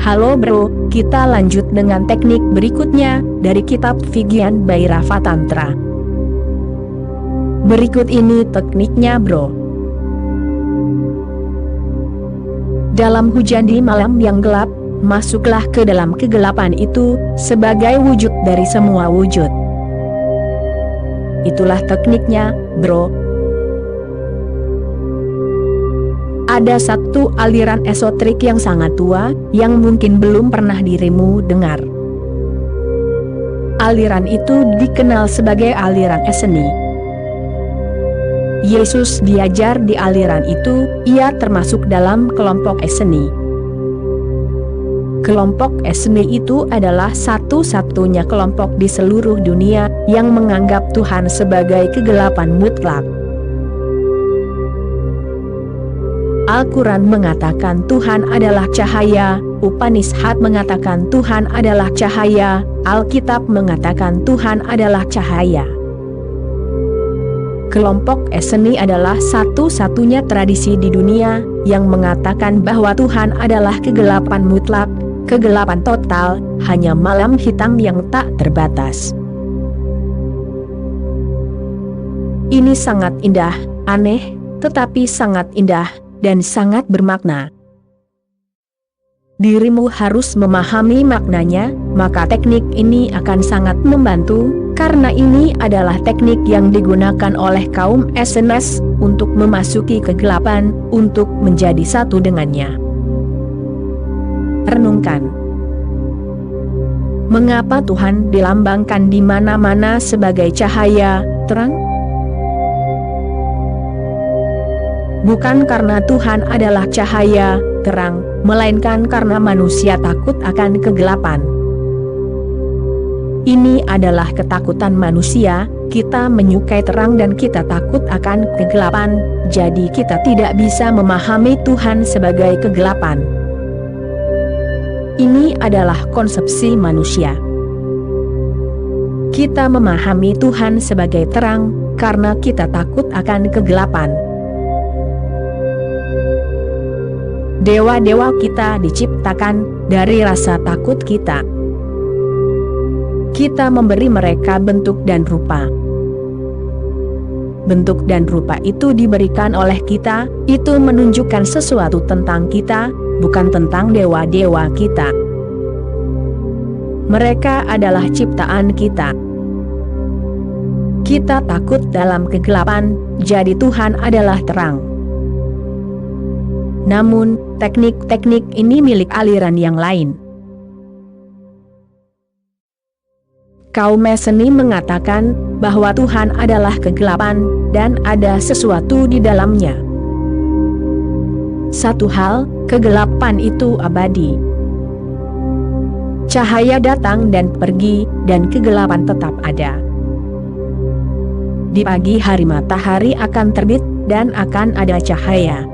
Halo bro, kita lanjut dengan teknik berikutnya, dari kitab Vigyan Bhairava Tantra. Berikut ini tekniknya bro. Dalam hujan di malam yang gelap, masuklah ke dalam kegelapan itu, sebagai wujud dari semua wujud. Itulah tekniknya, bro. Ada satu aliran esoterik yang sangat tua, yang mungkin belum pernah dirimu dengar. Aliran itu dikenal sebagai aliran Eseni. Yesus diajar di aliran itu, ia termasuk dalam kelompok Eseni. Kelompok Eseni itu adalah satu-satunya kelompok di seluruh dunia, yang menganggap Tuhan sebagai kegelapan mutlak. Al-Quran mengatakan Tuhan adalah cahaya, Upanishad mengatakan Tuhan adalah cahaya, Alkitab mengatakan Tuhan adalah cahaya. Kelompok Eseni adalah satu-satunya tradisi di dunia, yang mengatakan bahwa Tuhan adalah kegelapan mutlak, kegelapan total, hanya malam hitam yang tak terbatas. Ini sangat indah, aneh, tetapi sangat indah, dan sangat bermakna. Dirimu harus memahami maknanya, maka teknik ini akan sangat membantu, karena ini adalah teknik yang digunakan oleh kaum SNS, untuk memasuki kegelapan, untuk menjadi satu dengannya. Renungkan. Mengapa Tuhan dilambangkan di mana-mana sebagai cahaya, terang? Bukan karena Tuhan adalah cahaya, terang, melainkan karena manusia takut akan kegelapan. Ini adalah ketakutan manusia, kita menyukai terang dan kita takut akan kegelapan, jadi kita tidak bisa memahami Tuhan sebagai kegelapan. Ini adalah konsepsi manusia. Kita memahami Tuhan sebagai terang, karena kita takut akan kegelapan. Dewa-dewa kita diciptakan dari rasa takut kita. Kita memberi mereka bentuk dan rupa. Bentuk dan rupa itu diberikan oleh kita, itu menunjukkan sesuatu tentang kita, bukan tentang dewa-dewa kita. Mereka adalah ciptaan kita. Kita takut dalam kegelapan, jadi Tuhan adalah terang. Namun, teknik-teknik ini milik aliran yang lain. Kaum Eseni mengatakan bahwa Tuhan adalah kegelapan, dan ada sesuatu di dalamnya. Satu hal, kegelapan itu abadi. Cahaya datang dan pergi, dan kegelapan tetap ada. Di pagi hari matahari akan terbit, dan akan ada cahaya.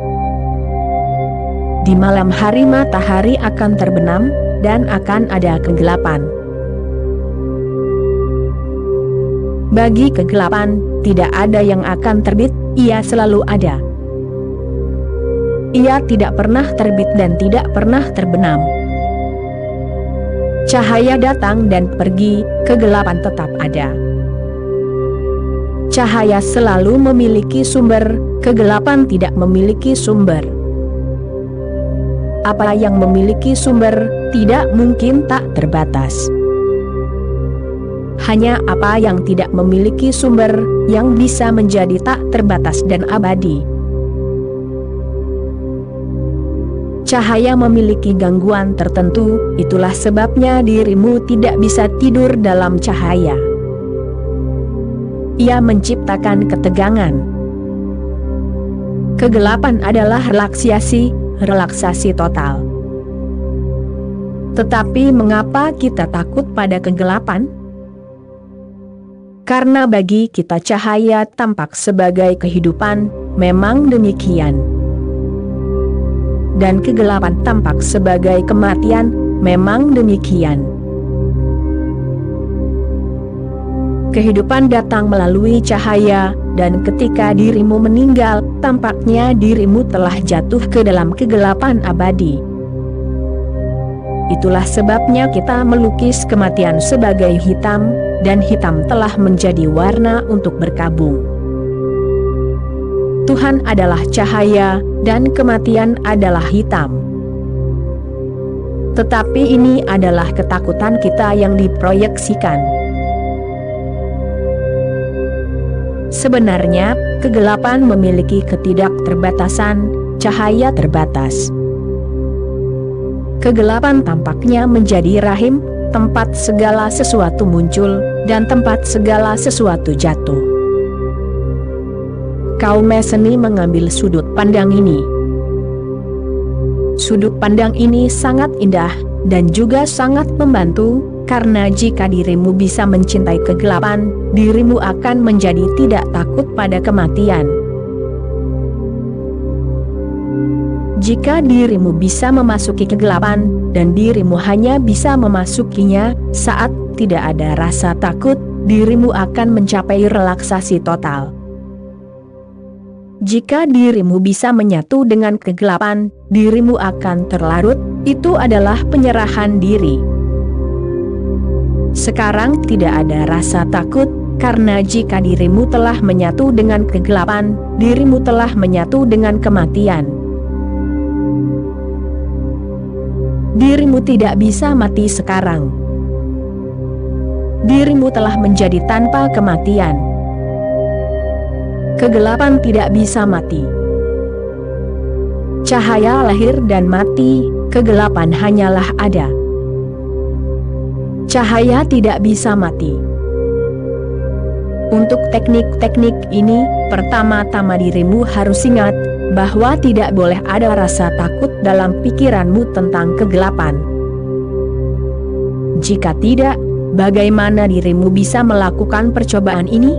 Di malam hari matahari akan terbenam, dan akan ada kegelapan. Bagi kegelapan, tidak ada yang akan terbit, ia selalu ada. Ia tidak pernah terbit dan tidak pernah terbenam. Cahaya datang dan pergi, kegelapan tetap ada. Cahaya selalu memiliki sumber, kegelapan tidak memiliki sumber. Apa yang memiliki sumber, tidak mungkin tak terbatas. Hanya apa yang tidak memiliki sumber, yang bisa menjadi tak terbatas dan abadi. Cahaya memiliki gangguan tertentu, itulah sebabnya dirimu tidak bisa tidur dalam cahaya. Ia menciptakan ketegangan. Kegelapan adalah relaksasi total. Tetapi mengapa kita takut pada kegelapan? Karena bagi kita cahaya tampak sebagai kehidupan, memang demikian. Dan kegelapan tampak sebagai kematian, memang demikian. Kehidupan datang melalui cahaya, dan ketika dirimu meninggal, tampaknya dirimu telah jatuh ke dalam kegelapan abadi. Itulah sebabnya kita melukis kematian sebagai hitam, dan hitam telah menjadi warna untuk berkabung. Tuhan adalah cahaya, dan kematian adalah hitam. Tetapi ini adalah ketakutan kita yang diproyeksikan. Sebenarnya, kegelapan memiliki ketidakterbatasan, cahaya terbatas. Kegelapan tampaknya menjadi rahim, tempat segala sesuatu muncul, dan tempat segala sesuatu jatuh. Kaum Masoni mengambil sudut pandang ini. Sudut pandang ini sangat indah, dan juga sangat membantu, karena jika dirimu bisa mencintai kegelapan, dirimu akan menjadi tidak takut pada kematian. Jika dirimu bisa memasuki kegelapan, dan dirimu hanya bisa memasukinya saat tidak ada rasa takut, dirimu akan mencapai relaksasi total. Jika dirimu bisa menyatu dengan kegelapan, dirimu akan terlarut, itu adalah penyerahan diri. Sekarang tidak ada rasa takut, karena jika dirimu telah menyatu dengan kegelapan, dirimu telah menyatu dengan kematian. Dirimu tidak bisa mati sekarang. Dirimu telah menjadi tanpa kematian. Kegelapan tidak bisa mati. Cahaya lahir dan mati, kegelapan hanyalah ada. Cahaya tidak bisa mati. Untuk teknik-teknik ini, pertama-tama dirimu harus ingat bahwa tidak boleh ada rasa takut dalam pikiranmu tentang kegelapan. Jika tidak, bagaimana dirimu bisa melakukan percobaan ini?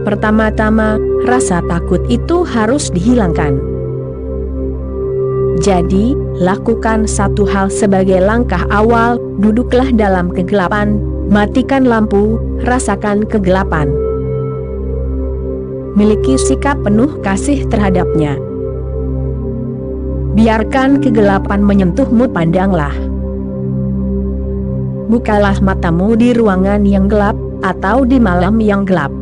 Pertama-tama, rasa takut itu harus dihilangkan. Jadi, lakukan satu hal sebagai langkah awal, duduklah dalam kegelapan, matikan lampu, rasakan kegelapan. Miliki sikap penuh kasih terhadapnya. Biarkan kegelapan menyentuhmu, pandanglah. Bukalah matamu di ruangan yang gelap, atau di malam yang gelap.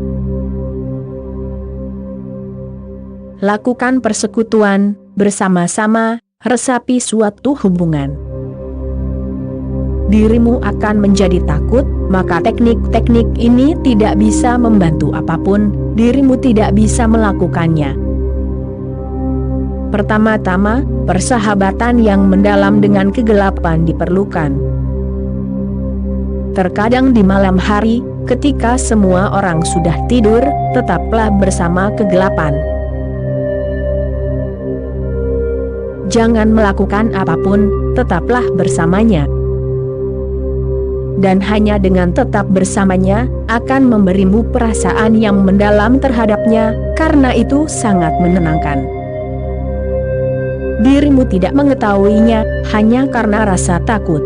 Lakukan persekutuan, bersama-sama, resapi suatu hubungan. Dirimu akan menjadi takut, maka teknik-teknik ini tidak bisa membantu apapun, dirimu tidak bisa melakukannya. Pertama-tama, persahabatan yang mendalam dengan kegelapan diperlukan. Terkadang di malam hari, ketika semua orang sudah tidur, tetaplah bersama kegelapan. Jangan melakukan apapun, tetaplah bersamanya. Dan hanya dengan tetap bersamanya, akan memberimu perasaan yang mendalam terhadapnya, karena itu sangat menenangkan. Dirimu tidak mengetahuinya, hanya karena rasa takut.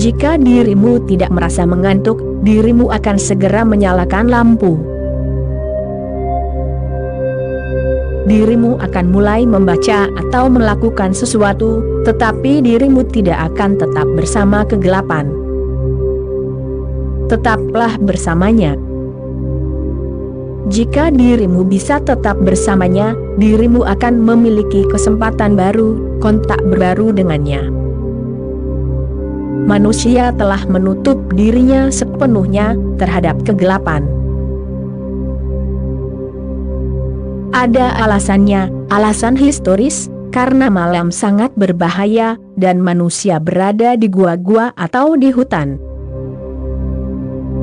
Jika dirimu tidak merasa mengantuk, dirimu akan segera menyalakan lampu. Dirimu akan mulai membaca atau melakukan sesuatu, tetapi dirimu tidak akan tetap bersama kegelapan. Tetaplah bersamanya. Jika dirimu bisa tetap bersamanya, dirimu akan memiliki kesempatan baru, kontak baru dengannya. Manusia telah menutup dirinya sepenuhnya terhadap kegelapan. Ada alasannya, alasan historis, karena malam sangat berbahaya, dan manusia berada di gua-gua atau di hutan.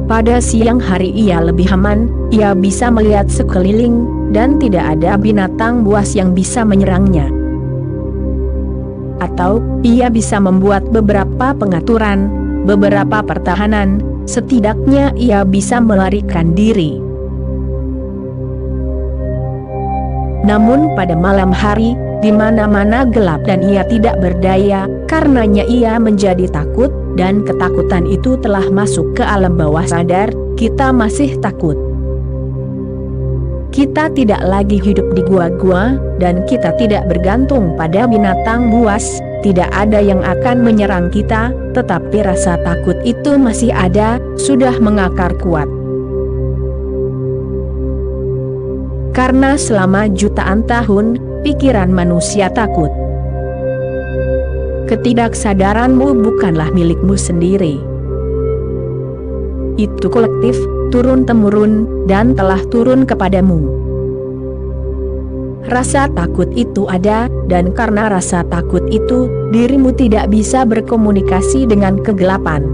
Pada siang hari ia lebih aman, ia bisa melihat sekeliling, dan tidak ada binatang buas yang bisa menyerangnya. Atau, ia bisa membuat beberapa pengaturan, beberapa pertahanan, setidaknya ia bisa melarikan diri. Namun pada malam hari, di mana-mana gelap dan ia tidak berdaya, karenanya ia menjadi takut, dan ketakutan itu telah masuk ke alam bawah sadar, kita masih takut. Kita tidak lagi hidup di gua-gua, dan kita tidak bergantung pada binatang buas. Tidak ada yang akan menyerang kita, tetapi rasa takut itu masih ada, sudah mengakar kuat. Karena selama jutaan tahun, pikiran manusia takut. Ketidaksadaranmu bukanlah milikmu sendiri. Itu kolektif, turun-temurun, dan telah turun kepadamu. Rasa takut itu ada, dan karena rasa takut itu, dirimu tidak bisa berkomunikasi dengan kegelapan.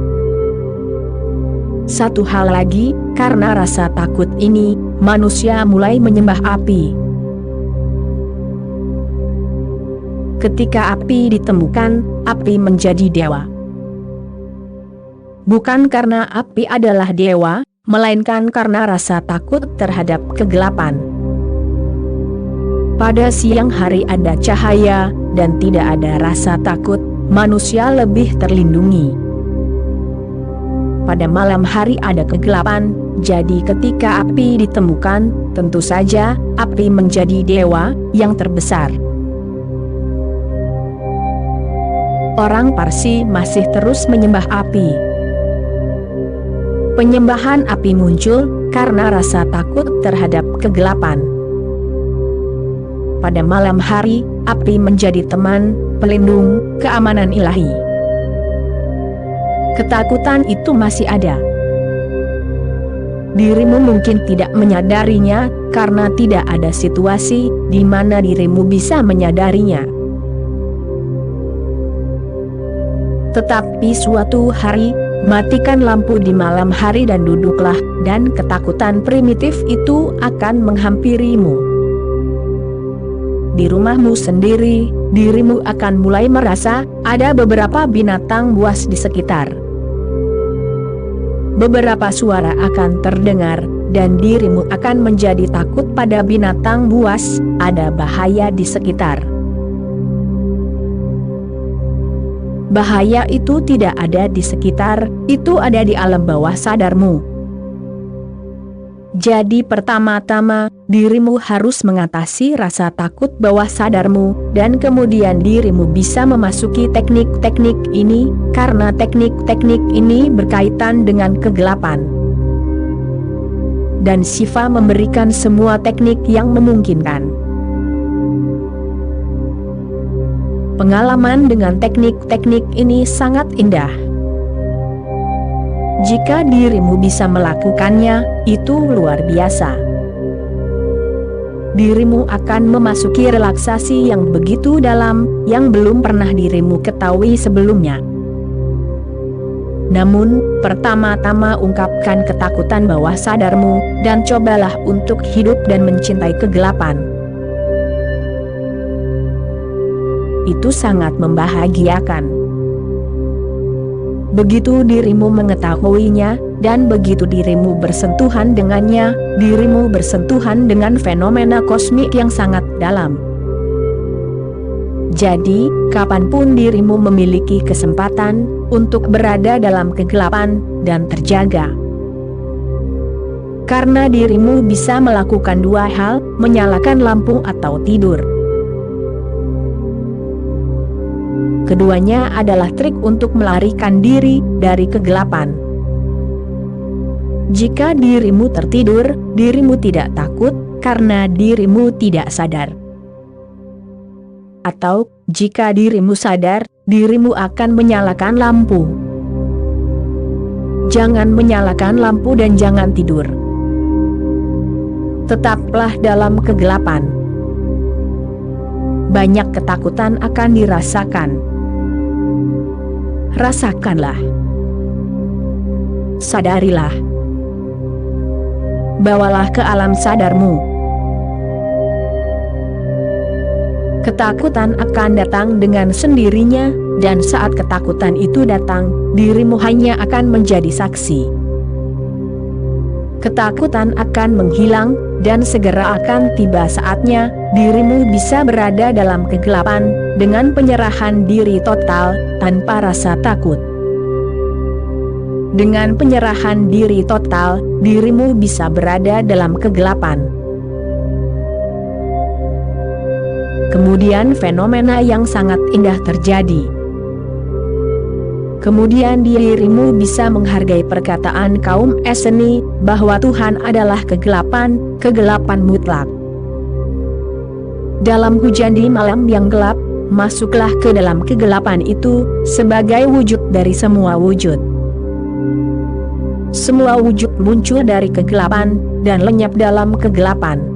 Satu hal lagi, karena rasa takut ini, manusia mulai menyembah api. Ketika api ditemukan, api menjadi dewa. Bukan karena api adalah dewa, melainkan karena rasa takut terhadap kegelapan. Pada siang hari ada cahaya, dan tidak ada rasa takut, manusia lebih terlindungi. Pada malam hari ada kegelapan, jadi ketika api ditemukan, tentu saja, api menjadi dewa yang terbesar. Orang Parsi masih terus menyembah api. Penyembahan api muncul karena rasa takut terhadap kegelapan. Pada malam hari, api menjadi teman, pelindung, keamanan ilahi. Ketakutan itu masih ada. Dirimu mungkin tidak menyadarinya, karena tidak ada situasi di mana dirimu bisa menyadarinya. Tetapi suatu hari, matikan lampu di malam hari dan duduklah, dan ketakutan primitif itu akan menghampirimu. Di rumahmu sendiri, dirimu akan mulai merasa ada beberapa binatang buas di sekitar. Beberapa suara akan terdengar, dan dirimu akan menjadi takut pada binatang buas, ada bahaya di sekitar. Bahaya itu tidak ada di sekitar, itu ada di alam bawah sadarmu. Jadi pertama-tama, dirimu harus mengatasi rasa takut bawah sadarmu, dan kemudian dirimu bisa memasuki teknik-teknik ini, karena teknik-teknik ini berkaitan dengan kegelapan. Dan Shiva memberikan semua teknik yang memungkinkan. Pengalaman dengan teknik-teknik ini sangat indah. Jika dirimu bisa melakukannya, itu luar biasa. Dirimu akan memasuki relaksasi yang begitu dalam, yang belum pernah dirimu ketahui sebelumnya. Namun, pertama-tama ungkapkan ketakutan bawah sadarmu, dan cobalah untuk hidup dan mencintai kegelapan. Itu sangat membahagiakan. Begitu dirimu mengetahuinya, dan begitu dirimu bersentuhan dengannya, dirimu bersentuhan dengan fenomena kosmik yang sangat dalam. Jadi, kapanpun dirimu memiliki kesempatan untuk berada dalam kegelapan, dan terjaga. Karena dirimu bisa melakukan dua hal, menyalakan lampu atau tidur. Keduanya adalah trik untuk melarikan diri dari kegelapan. Jika dirimu tertidur, dirimu tidak takut, karena dirimu tidak sadar. Atau, jika dirimu sadar, dirimu akan menyalakan lampu. Jangan menyalakan lampu dan jangan tidur. Tetaplah dalam kegelapan. Banyak ketakutan akan dirasakan. Rasakanlah. Sadarilah. Bawalah ke alam sadarmu. Ketakutan akan datang dengan sendirinya, dan saat ketakutan itu datang, dirimu hanya akan menjadi saksi. Ketakutan akan menghilang, dan segera akan tiba saatnya, dirimu bisa berada dalam kegelapan, dengan penyerahan diri total, tanpa rasa takut. Dengan penyerahan diri total, dirimu bisa berada dalam kegelapan. Kemudian fenomena yang sangat indah terjadi. Kemudian dirimu bisa menghargai perkataan kaum Esseni bahwa Tuhan adalah kegelapan, kegelapan mutlak. Dalam hujan di malam yang gelap, masuklah ke dalam kegelapan itu sebagai wujud dari semua wujud. Semua wujud muncul dari kegelapan dan lenyap dalam kegelapan.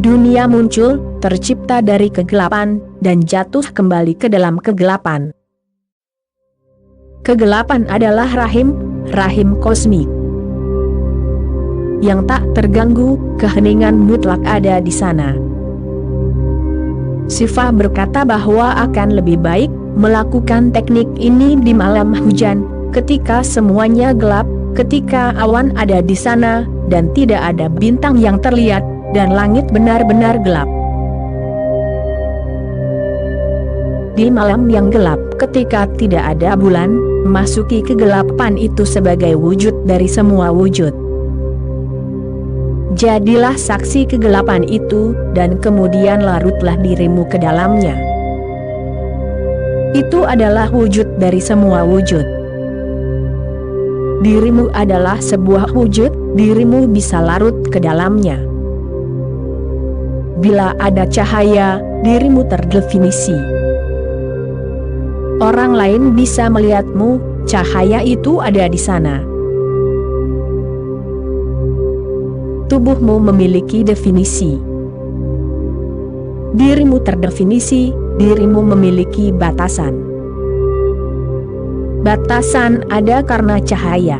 Dunia muncul, tercipta dari kegelapan, dan jatuh kembali ke dalam kegelapan. Kegelapan adalah rahim kosmik yang tak terganggu, keheningan mutlak ada di sana. Sifah berkata bahwa akan lebih baik melakukan teknik ini di malam hujan, ketika semuanya gelap, ketika awan ada di sana, dan tidak ada bintang yang terlihat, dan langit benar-benar gelap. Di malam yang gelap, ketika tidak ada bulan, masuki kegelapan itu sebagai wujud dari semua wujud. Jadilah saksi kegelapan itu, dan kemudian larutlah dirimu ke dalamnya. Itu adalah wujud dari semua wujud. Dirimu adalah sebuah wujud, dirimu bisa larut ke dalamnya. Bila ada cahaya, dirimu terdefinisi. Orang lain bisa melihatmu, cahaya itu ada di sana. Tubuhmu memiliki definisi. Dirimu terdefinisi, dirimu memiliki batasan. Batasan ada karena cahaya.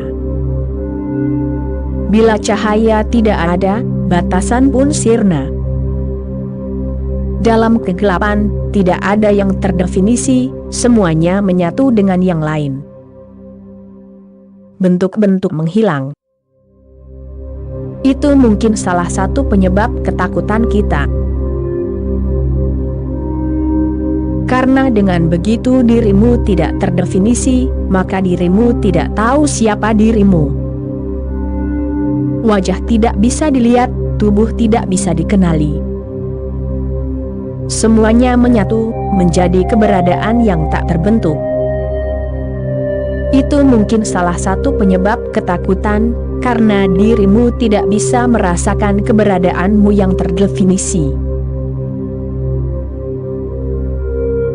Bila cahaya tidak ada, batasan pun sirna. Dalam kegelapan, tidak ada yang terdefinisi, semuanya menyatu dengan yang lain. Bentuk-bentuk menghilang. Itu mungkin salah satu penyebab ketakutan kita. Karena dengan begitu dirimu tidak terdefinisi, maka dirimu tidak tahu siapa dirimu. Wajah tidak bisa dilihat, tubuh tidak bisa dikenali. Semuanya menyatu, menjadi keberadaan yang tak terbentuk. Itu mungkin salah satu penyebab ketakutan, karena dirimu tidak bisa merasakan keberadaanmu yang terdefinisi.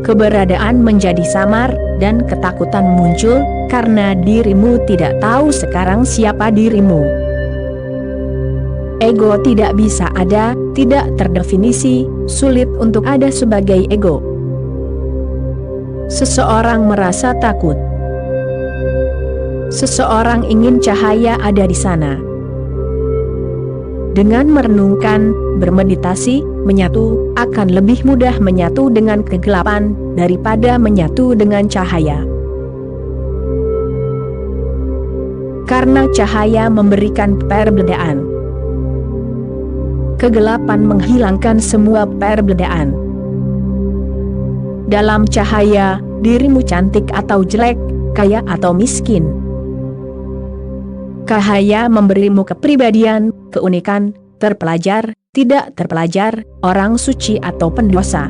Keberadaan menjadi samar, dan ketakutan muncul, karena dirimu tidak tahu sekarang siapa dirimu. Ego tidak bisa ada, tidak terdefinisi, sulit untuk ada sebagai ego. Seseorang merasa takut. Seseorang ingin cahaya ada di sana. Dengan merenungkan, bermeditasi, menyatu, akan lebih mudah menyatu dengan kegelapan, daripada menyatu dengan cahaya. Karena cahaya memberikan perbedaan. Kegelapan menghilangkan semua perbedaan. Dalam cahaya, dirimu cantik atau jelek, kaya atau miskin. Cahaya memberimu kepribadian, keunikan, terpelajar, tidak terpelajar, orang suci atau pendosa.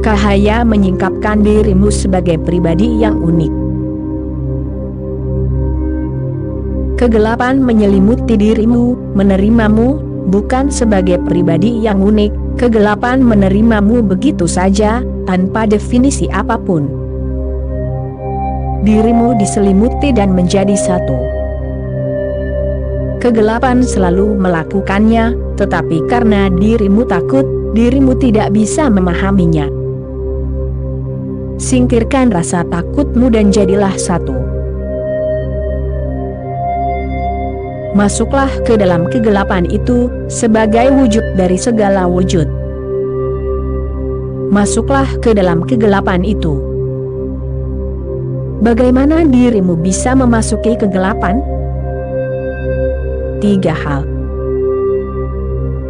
Cahaya menyingkapkan dirimu sebagai pribadi yang unik. Kegelapan menyelimuti dirimu, menerimamu, bukan sebagai pribadi yang unik. Kegelapan menerimamu begitu saja, tanpa definisi apapun. Dirimu diselimuti dan menjadi satu. Kegelapan selalu melakukannya, tetapi karena dirimu takut, dirimu tidak bisa memahaminya. Singkirkan rasa takutmu dan jadilah satu. Masuklah ke dalam kegelapan itu, sebagai wujud dari segala wujud. Masuklah ke dalam kegelapan itu. Bagaimana dirimu bisa memasuki kegelapan? 3 hal.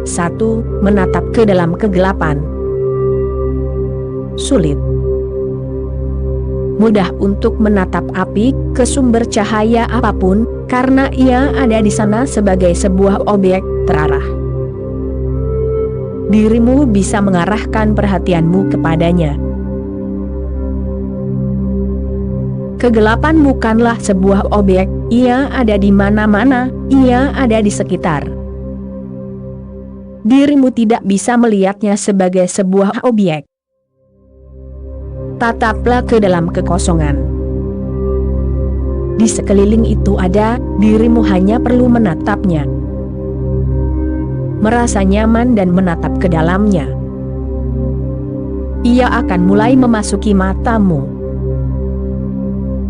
1. Menatap ke dalam kegelapan. Sulit. Mudah untuk menatap api ke sumber cahaya apapun, karena ia ada di sana sebagai sebuah objek terarah. dirimu bisa mengarahkan perhatianmu kepadanya. Kegelapan bukanlah sebuah objek, ia ada di mana-mana, ia ada di sekitar. Dirimu tidak bisa melihatnya sebagai sebuah objek. Tataplah ke dalam kekosongan. Di sekeliling itu ada, dirimu hanya perlu menatapnya. Merasa nyaman dan menatap ke dalamnya. Ia akan mulai memasuki matamu.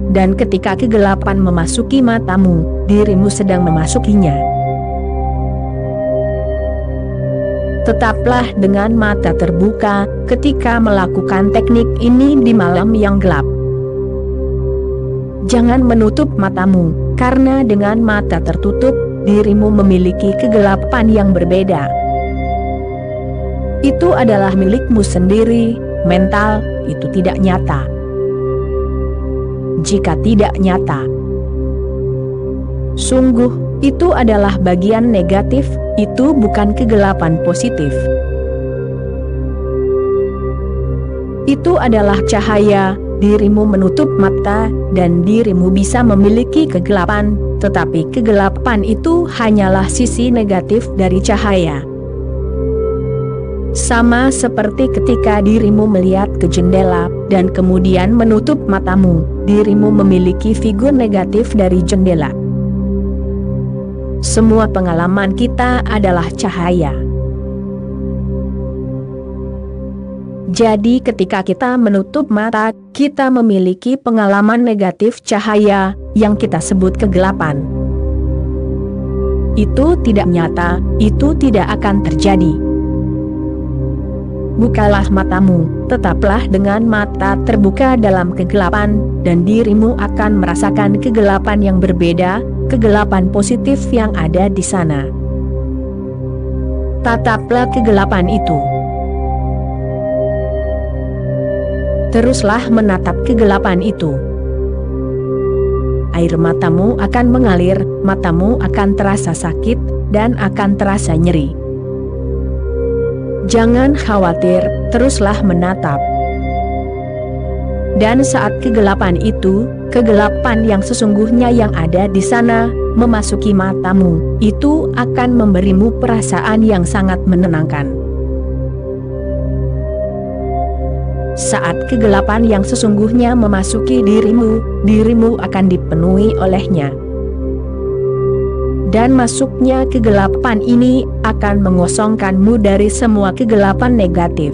Dan ketika kegelapan memasuki matamu, dirimu sedang memasukinya. Tetaplah dengan mata terbuka ketika melakukan teknik ini di malam yang gelap. Jangan menutup matamu, karena dengan mata tertutup, dirimu memiliki kegelapan yang berbeda. Itu adalah milikmu sendiri, mental, itu tidak nyata. Jika tidak nyata, sungguh, itu adalah bagian negatif, itu bukan kegelapan positif. Itu adalah cahaya, dirimu menutup mata, dan dirimu bisa memiliki kegelapan, tetapi kegelapan itu hanyalah sisi negatif dari cahaya. Sama seperti ketika dirimu melihat ke jendela, dan kemudian menutup matamu, dirimu memiliki figur negatif dari jendela. Semua pengalaman kita adalah cahaya. Jadi ketika kita menutup mata, kita memiliki pengalaman negatif cahaya, yang kita sebut kegelapan. Itu tidak nyata, itu tidak akan terjadi. Bukalah matamu, tetaplah dengan mata terbuka dalam kegelapan, dan dirimu akan merasakan kegelapan yang berbeda, kegelapan positif yang ada di sana. Tataplah kegelapan itu. Teruslah menatap kegelapan itu. Air matamu akan mengalir, matamu akan terasa sakit, dan akan terasa nyeri. Jangan khawatir, teruslah menatap. Dan saat kegelapan itu, kegelapan yang sesungguhnya yang ada di sana, memasuki matamu, itu akan memberimu perasaan yang sangat menenangkan. Saat kegelapan yang sesungguhnya memasuki dirimu, dirimu akan dipenuhi olehnya. Dan masuknya kegelapan ini akan mengosongkanmu dari semua kegelapan negatif.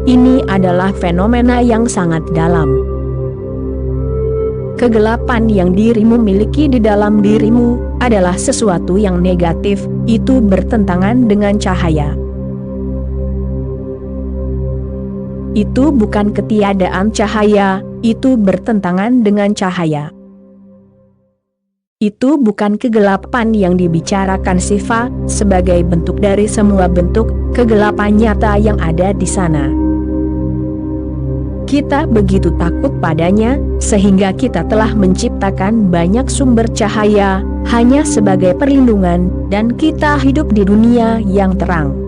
Ini adalah fenomena yang sangat dalam. Kegelapan yang dirimu miliki di dalam dirimu adalah sesuatu yang negatif, itu bertentangan dengan cahaya. Itu bukan ketiadaan cahaya, itu bertentangan dengan cahaya. Itu bukan kegelapan yang dibicarakan Siva, sebagai bentuk dari semua bentuk kegelapan nyata yang ada di sana. Kita begitu takut padanya, sehingga kita telah menciptakan banyak sumber cahaya, hanya sebagai perlindungan, dan kita hidup di dunia yang terang.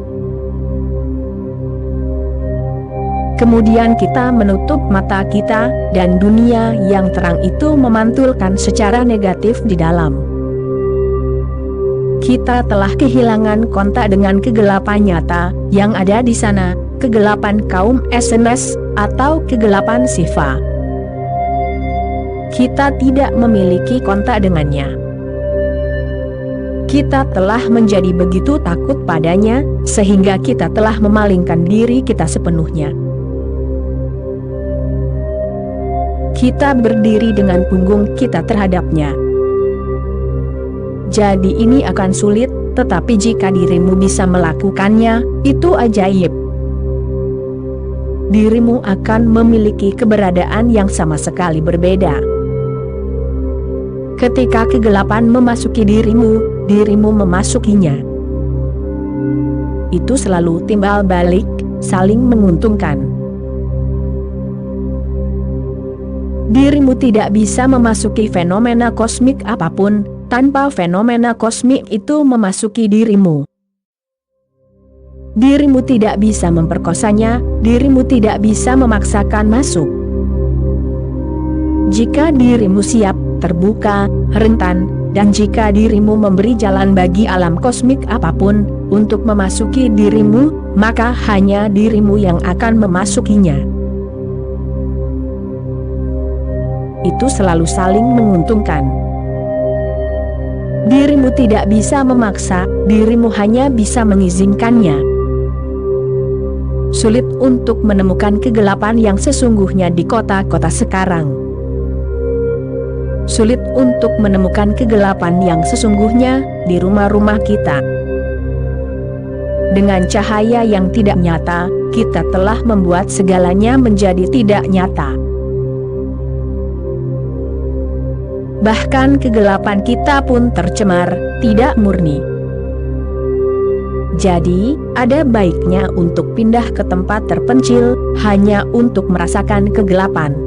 Kemudian kita menutup mata kita, dan dunia yang terang itu memantulkan secara negatif di dalam. Kita telah kehilangan kontak dengan kegelapan nyata, yang ada di sana, kegelapan kaum SNS, atau kegelapan Siva. Kita tidak memiliki kontak dengannya. Kita telah menjadi begitu takut padanya, sehingga kita telah memalingkan diri kita sepenuhnya. Kita berdiri dengan punggung kita terhadapnya. Jadi ini akan sulit, tetapi jika dirimu bisa melakukannya, itu ajaib. Dirimu akan memiliki keberadaan yang sama sekali berbeda. Ketika kegelapan memasuki dirimu, dirimu memasukinya. Itu selalu timbal balik, saling menguntungkan. Dirimu tidak bisa memasuki fenomena kosmik apapun, tanpa fenomena kosmik itu memasuki dirimu. dirimu tidak bisa memperkosanya, dirimu tidak bisa memaksakan masuk. Jika dirimu siap, terbuka, rentan, dan jika dirimu memberi jalan bagi alam kosmik apapun untuk memasuki dirimu, maka hanya dirimu yang akan memasukinya. Itu selalu saling menguntungkan. Dirimu tidak bisa memaksa, dirimu hanya bisa mengizinkannya. Sulit untuk menemukan kegelapan yang sesungguhnya di kota-kota sekarang. Sulit untuk menemukan kegelapan yang sesungguhnya di rumah-rumah kita. Dengan cahaya yang tidak nyata, kita telah membuat segalanya menjadi tidak nyata. Bahkan kegelapan kita pun tercemar, tidak murni. Jadi, ada baiknya untuk pindah ke tempat terpencil, hanya untuk merasakan kegelapan.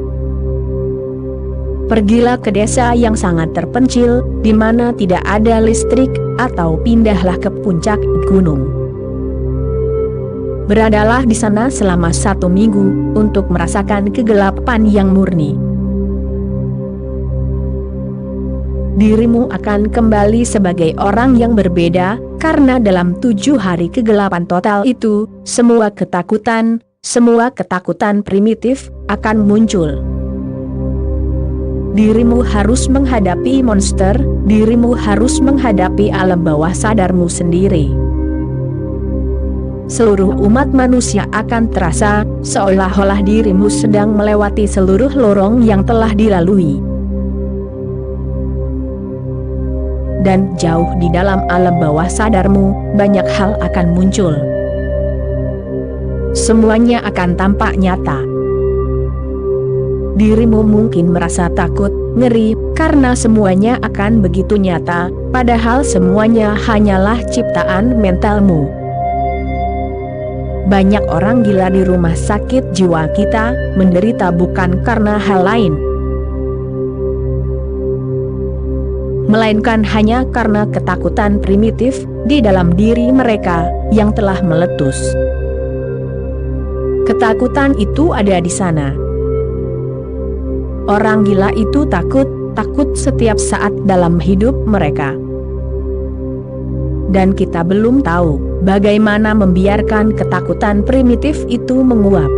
Pergilah ke desa yang sangat terpencil, di mana tidak ada listrik, atau pindahlah ke puncak gunung. Beradalah di sana selama 1 minggu, untuk merasakan kegelapan yang murni. Dirimu akan kembali sebagai orang yang berbeda, karena dalam 7 hari kegelapan total itu, semua ketakutan primitif, akan muncul. Dirimu harus menghadapi monster, dirimu harus menghadapi alam bawah sadarmu sendiri. Seluruh umat manusia akan terasa, seolah-olah dirimu sedang melewati seluruh lorong yang telah dilalui. Dan jauh di dalam alam bawah sadarmu, banyak hal akan muncul. Semuanya akan tampak nyata. Dirimu mungkin merasa takut, ngeri, karena semuanya akan begitu nyata, padahal semuanya hanyalah ciptaan mentalmu. Banyak orang gila di rumah sakit jiwa kita, menderita bukan karena hal lain, melainkan hanya karena ketakutan primitif di dalam diri mereka yang telah meletus. Ketakutan itu ada di sana. Orang gila itu takut setiap saat dalam hidup mereka. Dan kita belum tahu bagaimana membiarkan ketakutan primitif itu menguap.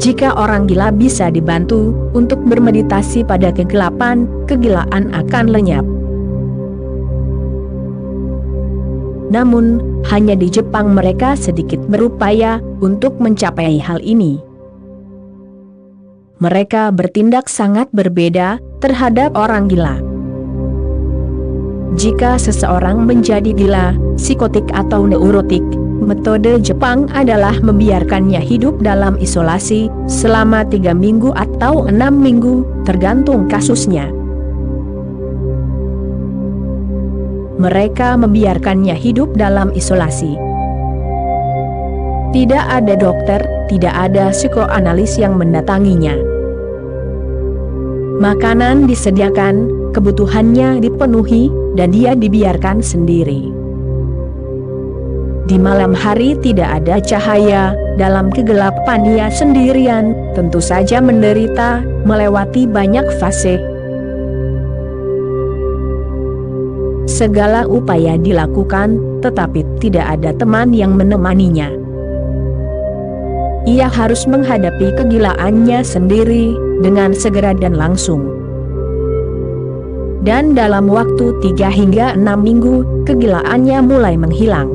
Jika orang gila bisa dibantu untuk bermeditasi pada kegelapan, kegilaan akan lenyap. Namun, hanya di Jepang mereka sedikit berupaya untuk mencapai hal ini. Mereka bertindak sangat berbeda terhadap orang gila. Jika seseorang menjadi gila, psikotik atau neurotik, metode Jepang adalah membiarkannya hidup dalam isolasi selama 3 minggu atau 6 minggu, tergantung kasusnya. Mereka membiarkannya hidup dalam isolasi. Tidak ada dokter, tidak ada psikoanalis yang mendatanginya. Makanan disediakan, kebutuhannya dipenuhi, dan dia dibiarkan sendiri. Di malam hari tidak ada cahaya, dalam kegelapan dia sendirian, tentu saja menderita, melewati banyak fase. Segala upaya dilakukan, tetapi tidak ada teman yang menemaninya. Ia harus menghadapi kegilaannya sendiri, dengan segera dan langsung. Dan dalam waktu 3 hingga 6 minggu, kegilaannya mulai menghilang.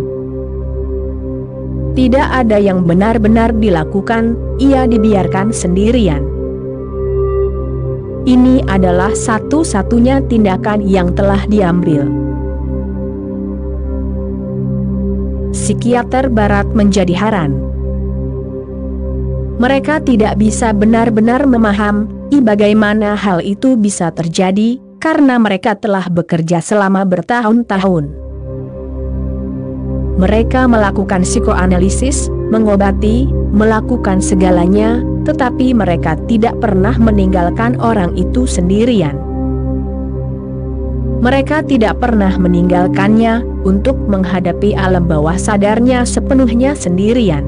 Tidak ada yang benar-benar dilakukan, ia dibiarkan sendirian. Ini adalah satu-satunya tindakan yang telah diambil. Psikiater Barat menjadi heran. Mereka tidak bisa benar-benar memahami bagaimana hal itu bisa terjadi, karena mereka telah bekerja selama bertahun-tahun. Mereka melakukan psikoanalisis, mengobati, melakukan segalanya, tetapi mereka tidak pernah meninggalkan orang itu sendirian. Mereka tidak pernah meninggalkannya untuk menghadapi alam bawah sadarnya sepenuhnya sendirian.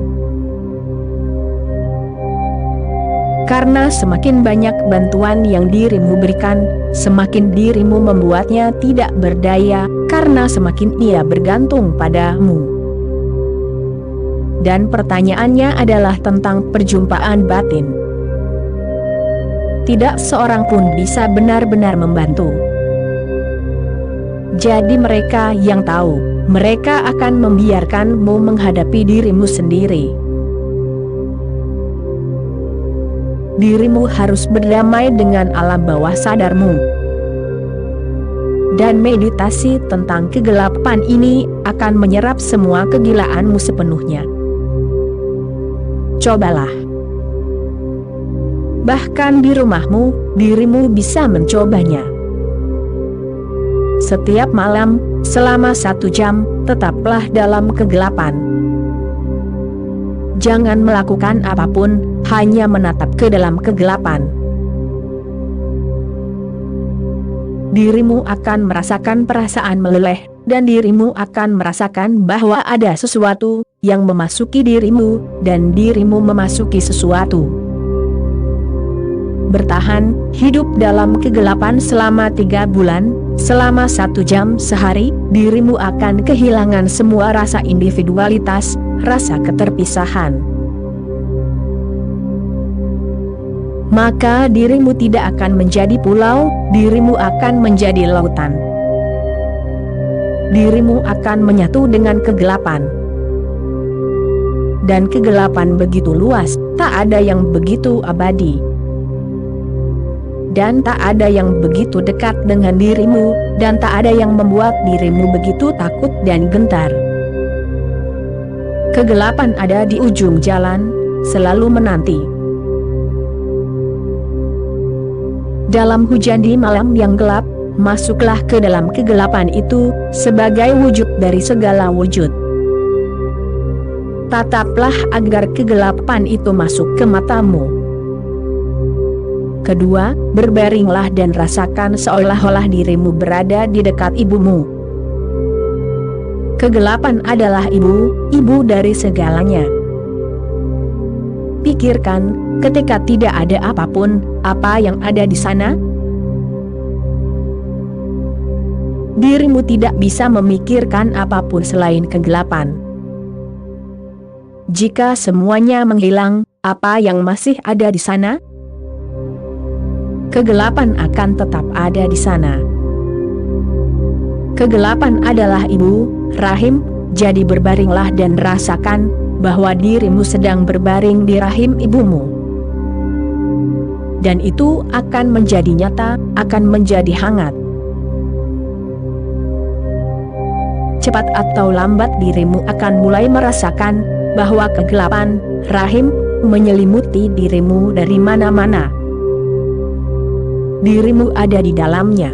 Karena semakin banyak bantuan yang dirimu berikan, semakin dirimu membuatnya tidak berdaya, karena semakin ia bergantung padamu. Dan pertanyaannya adalah tentang perjumpaan batin. Tidak seorang pun bisa benar-benar membantu. Jadi mereka yang tahu, mereka akan membiarkanmu menghadapi dirimu sendiri. Dirimu harus berdamai dengan alam bawah sadarmu. Dan meditasi tentang kegelapan ini akan menyerap semua kegilaanmu sepenuhnya. Cobalah. Bahkan di rumahmu, dirimu bisa mencobanya. Setiap malam, selama 1 jam, tetaplah dalam kegelapan. Jangan melakukan apapun, hanya menatap ke dalam kegelapan. Dirimu akan merasakan perasaan meleleh, dan dirimu akan merasakan bahwa ada sesuatu yang memasuki dirimu, dan dirimu memasuki sesuatu. Bertahan, hidup dalam kegelapan selama 3 bulan, selama 1 jam sehari, dirimu akan kehilangan semua rasa individualitas, rasa keterpisahan. Maka dirimu tidak akan menjadi pulau, dirimu akan menjadi lautan. Dirimu akan menyatu dengan kegelapan. Dan kegelapan begitu luas, tak ada yang begitu abadi. Dan tak ada yang begitu dekat dengan dirimu, dan tak ada yang membuat dirimu begitu takut dan gentar. Kegelapan ada di ujung jalan, selalu menanti. Dalam hujan di malam yang gelap, masuklah ke dalam kegelapan itu, sebagai wujud dari segala wujud. Tataplah agar kegelapan itu masuk ke matamu. Kedua, berbaringlah dan rasakan seolah-olah dirimu berada di dekat ibumu. Kegelapan adalah ibu dari segalanya. Pikirkan, ketika tidak ada apapun, apa yang ada di sana? Dirimu tidak bisa memikirkan apapun selain kegelapan. Jika semuanya menghilang, apa yang masih ada di sana? Kegelapan akan tetap ada di sana. Kegelapan adalah rahim, jadi berbaringlah dan rasakan bahwa dirimu sedang berbaring di rahim ibumu. Dan itu akan menjadi nyata, akan menjadi hangat. Cepat atau lambat dirimu akan mulai merasakan bahwa kegelapan rahim menyelimuti dirimu dari mana-mana. Dirimu ada di dalamnya.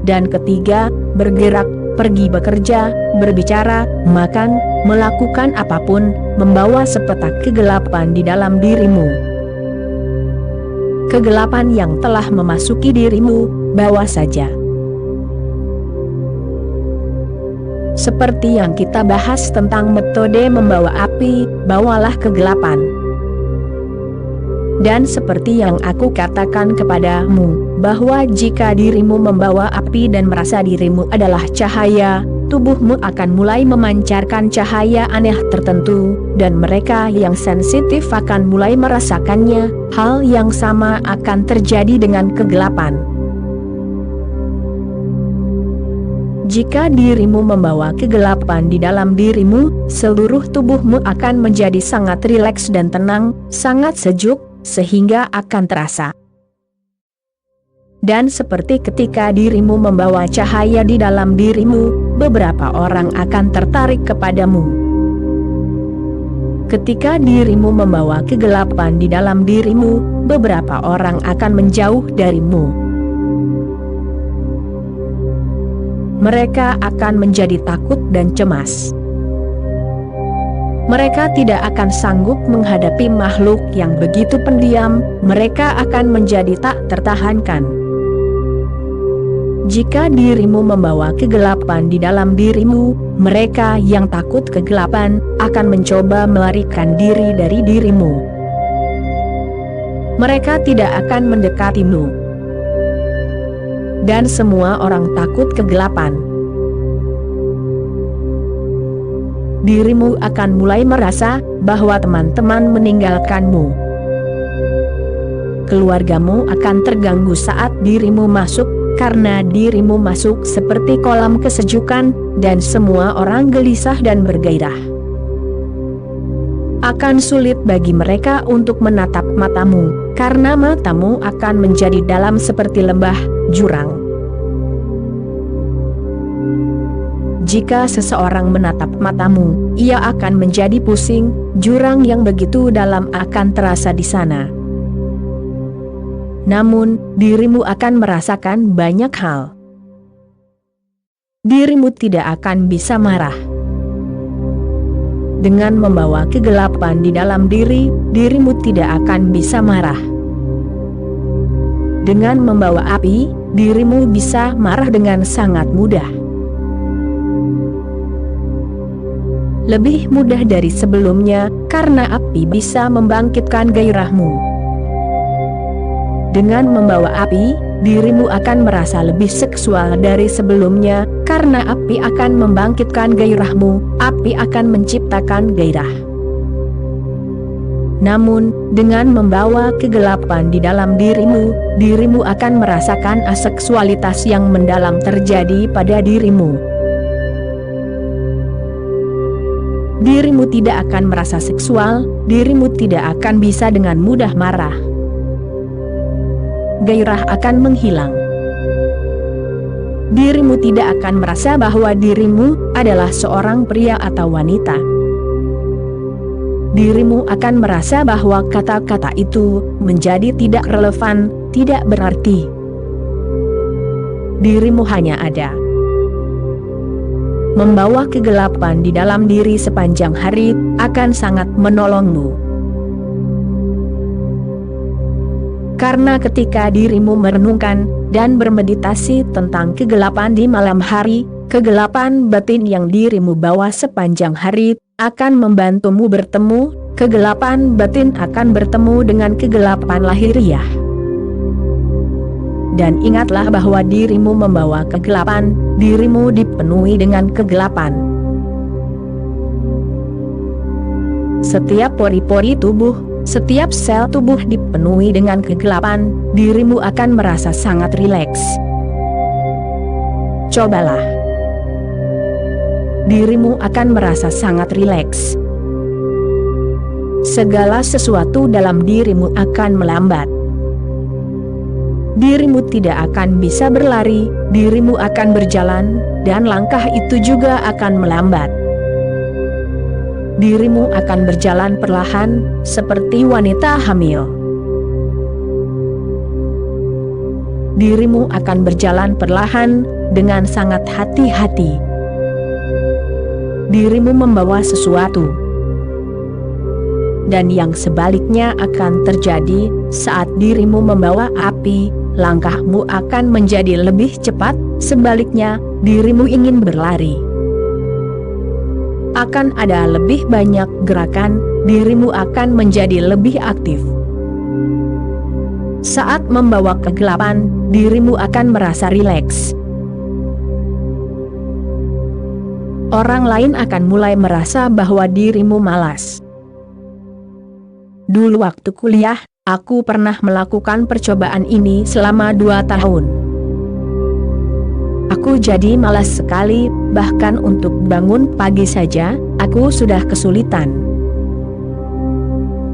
Dan ketiga, bergerak, pergi bekerja, berbicara, makan, melakukan apapun, membawa sepetak kegelapan di dalam dirimu. Kegelapan yang telah memasuki dirimu, bawa saja. Seperti yang kita bahas tentang metode membawa api, bawalah kegelapan. Dan seperti yang aku katakan kepadamu, bahwa jika dirimu membawa api dan merasa dirimu adalah cahaya, tubuhmu akan mulai memancarkan cahaya aneh tertentu, dan mereka yang sensitif akan mulai merasakannya. Hal yang sama akan terjadi dengan kegelapan. Jika dirimu membawa kegelapan di dalam dirimu, seluruh tubuhmu akan menjadi sangat rileks dan tenang, sangat sejuk, sehingga akan terasa. Dan seperti ketika dirimu membawa cahaya di dalam dirimu, beberapa orang akan tertarik kepadamu. Ketika dirimu membawa kegelapan di dalam dirimu, beberapa orang akan menjauh darimu. Mereka akan menjadi takut dan cemas. Mereka tidak akan sanggup menghadapi makhluk yang begitu pendiam, mereka akan menjadi tak tertahankan. Jika dirimu membawa kegelapan di dalam dirimu, mereka yang takut kegelapan akan mencoba melarikan diri dari dirimu. Mereka tidak akan mendekatimu. Dan semua orang takut kegelapan. Dirimu akan mulai merasa bahwa teman-teman meninggalkanmu. Keluargamu akan terganggu saat dirimu masuk, karena dirimu masuk seperti kolam kesejukan, dan semua orang gelisah dan bergairah. Akan sulit bagi mereka untuk menatap matamu, karena matamu akan menjadi dalam seperti lembah, jurang. Jika seseorang menatap matamu, ia akan menjadi pusing, jurang yang begitu dalam akan terasa di sana. Namun, dirimu akan merasakan banyak hal. Dirimu tidak akan bisa marah. Dengan membawa kegelapan di dalam diri, dirimu tidak akan bisa marah. Dengan membawa api, dirimu bisa marah dengan sangat mudah. Lebih mudah dari sebelumnya, karena api bisa membangkitkan gairahmu. Dengan membawa api, dirimu akan merasa lebih seksual dari sebelumnya, karena api akan membangkitkan gairahmu, api akan menciptakan gairah. Namun, dengan membawa kegelapan di dalam dirimu, dirimu akan merasakan aseksualitas yang mendalam terjadi pada dirimu. Dirimu tidak akan merasa seksual, dirimu tidak akan bisa dengan mudah marah. Gairah akan menghilang. Dirimu tidak akan merasa bahwa dirimu adalah seorang pria atau wanita. Dirimu akan merasa bahwa kata-kata itu menjadi tidak relevan, tidak berarti. Dirimu hanya ada. Membawa kegelapan di dalam diri sepanjang hari akan sangat menolongmu. Karena ketika dirimu merenungkan dan bermeditasi tentang kegelapan di malam hari, kegelapan batin yang dirimu bawa sepanjang hari akan membantumu bertemu, kegelapan batin akan bertemu dengan kegelapan lahiriah. Dan ingatlah bahwa dirimu membawa kegelapan, dirimu dipenuhi dengan kegelapan. Setiap pori-pori tubuh, setiap sel tubuh dipenuhi dengan kegelapan, dirimu akan merasa sangat rileks. Cobalah. Dirimu akan merasa sangat rileks. Segala sesuatu dalam dirimu akan melambat. Dirimu tidak akan bisa berlari, dirimu akan berjalan, dan langkah itu juga akan melambat. Dirimu akan berjalan perlahan, seperti wanita hamil. Dirimu akan berjalan perlahan, dengan sangat hati-hati. Dirimu membawa sesuatu. Dan yang sebaliknya akan terjadi, saat dirimu membawa api, langkahmu akan menjadi lebih cepat, sebaliknya, dirimu ingin berlari. Akan ada lebih banyak gerakan, dirimu akan menjadi lebih aktif. Saat membawa kegelapan, dirimu akan merasa rileks. Orang lain akan mulai merasa bahwa dirimu malas. Dulu waktu kuliah, aku pernah melakukan percobaan ini selama 2 tahun. Aku jadi malas sekali, bahkan untuk bangun pagi saja, aku sudah kesulitan.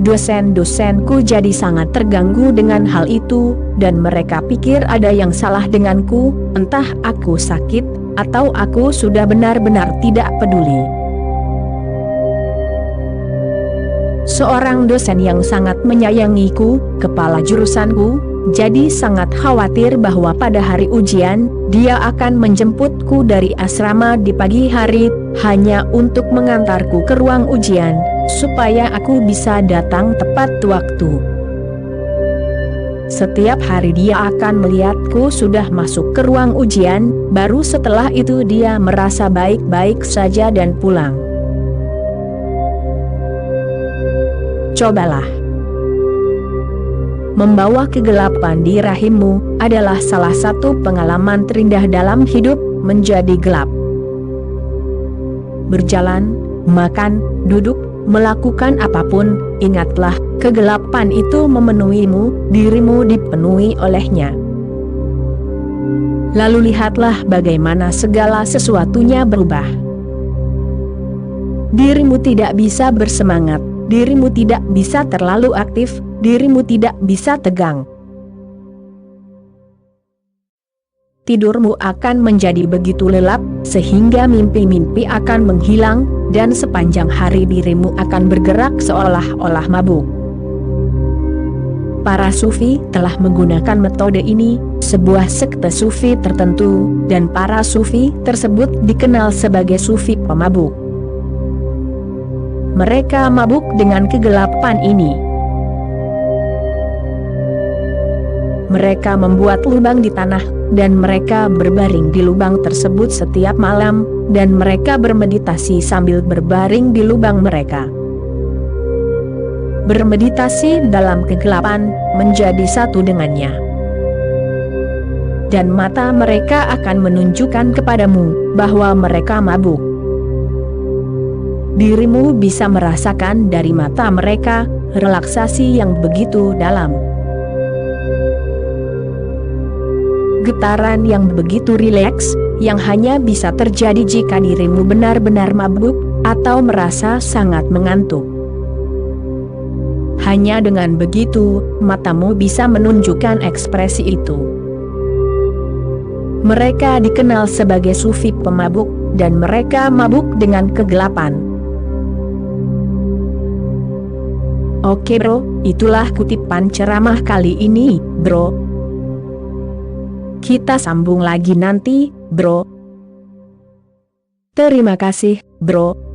Dosen-dosenku jadi sangat terganggu dengan hal itu, dan mereka pikir ada yang salah denganku, entah aku sakit, atau aku sudah benar-benar tidak peduli. Seorang dosen yang sangat menyayangiku, kepala jurusanku, jadi sangat khawatir bahwa pada hari ujian, dia akan menjemputku dari asrama di pagi hari, hanya untuk mengantarku ke ruang ujian, supaya aku bisa datang tepat waktu. Setiap hari dia akan melihatku sudah masuk ke ruang ujian, baru setelah itu dia merasa baik-baik saja dan pulang. Cobalah. Membawa kegelapan di rahimmu adalah salah satu pengalaman terindah dalam hidup, menjadi gelap. Berjalan, makan, duduk, melakukan apapun, ingatlah, kegelapan itu memenuhimu, dirimu dipenuhi olehnya. Lalu lihatlah bagaimana segala sesuatunya berubah. Dirimu tidak bisa bersemangat, dirimu tidak bisa terlalu aktif, dirimu tidak bisa tegang. Tidurmu akan menjadi begitu lelap, sehingga mimpi-mimpi akan menghilang, dan sepanjang hari dirimu akan bergerak seolah-olah mabuk. Para sufi telah menggunakan metode ini, sebuah sekte sufi tertentu, dan para sufi tersebut dikenal sebagai sufi pemabuk. Mereka mabuk dengan kegelapan ini. Mereka membuat lubang di tanah, dan mereka berbaring di lubang tersebut setiap malam, dan mereka bermeditasi sambil berbaring di lubang mereka. Bermeditasi dalam kegelapan, menjadi satu dengannya. Dan mata mereka akan menunjukkan kepadamu, bahwa mereka mabuk. Dirimu bisa merasakan dari mata mereka, relaksasi yang begitu dalam. Getaran yang begitu rileks, yang hanya bisa terjadi jika dirimu benar-benar mabuk, atau merasa sangat mengantuk. Hanya dengan begitu, matamu bisa menunjukkan ekspresi itu. Mereka dikenal sebagai sufi pemabuk, dan mereka mabuk dengan kegelapan. Oke bro, itulah kutipan ceramah kali ini, bro. Kita sambung lagi nanti, bro. Terima kasih, bro.